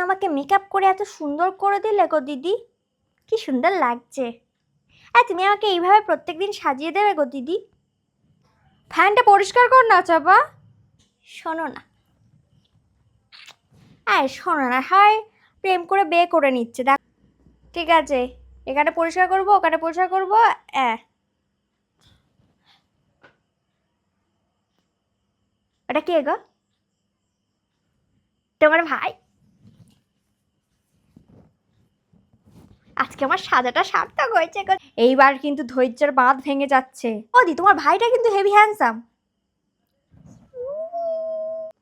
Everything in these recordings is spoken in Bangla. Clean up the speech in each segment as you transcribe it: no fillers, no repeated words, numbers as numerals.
আমাকে মেকআপ করে এত সুন্দর করে দিলে গো দিদি, কি সুন্দর লাগছে। তুমি আমাকে এইভাবে প্রত্যেকদিন সাজিয়ে দেবে গো দিদি? ফ্যানটা পরিষ্কার কর না চাপা। শোনো না, শোনো না, হয় প্রেম করে বিয়ে করে নিচ্ছে। দেখ, ঠিক আছে, এখানে পরিষ্কার করবো, ওখানে পরিষ্কার করবো। ওটা কে গো? তোমার ভাই? আজকে আমার সাজাটা সার্থক হয়েছে গো। এইবার কিন্তু ধৈর্যের বাঁধ ভেঙে যাচ্ছে। ওদি, তোমার ভাইটা কিন্তু হেভি হ্যান্ডসাম।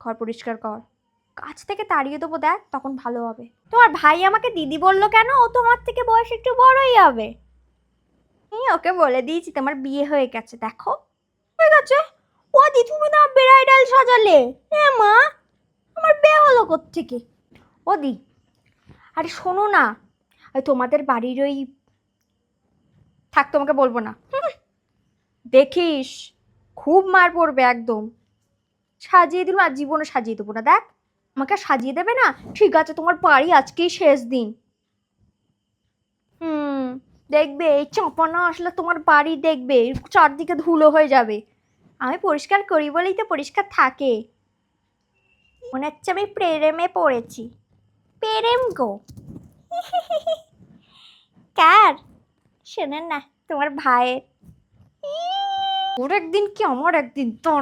ঘর পরিষ্কার কর। কাছ থেকে তাড়িয়ে দেবো, দেখ তখন ভালো হবে। তোমার ভাই আমাকে দিদি বললো কেন? ও তো আমার থেকে বয়স একটু বড়ই হবে। ওকে বলে দিয়েছি তোমার বিয়ে হয়ে গেছে, দেখো হয়ে গেছে। ওদি, তুমি না ব্রাইডাল সাজালে। হ্যাঁ মা, আমার বিয়ে হলো কোত্থেকে? ওদি, আরে শোনো না, ওই তোমাদের বাড়ির ওই, থাক তোমাকে বলবো না। দেখিস খুব মার পড়বে একদম। সাজিয়ে দিল, আর জীবনে সাজিয়ে দেবো না। দেখ, আমাকে সাজিয়ে দেবে না? ঠিক আছে, তোমার বাড়ি আজকেই শেষ দিন। দেখবে এই চাপানা আসলে তোমার বাড়ি, দেখবে চারদিকে ধুলো হয়ে যাবে। আমি পরিষ্কার করি বলেই তো পরিষ্কার থাকে। মনে হচ্ছে আমি প্রেমে পড়েছি। প্রেম গো। কার? শোনেন না, তোমার ভাইয়ের। ওর একদিন কি আমার একদিন, দাঁড়া।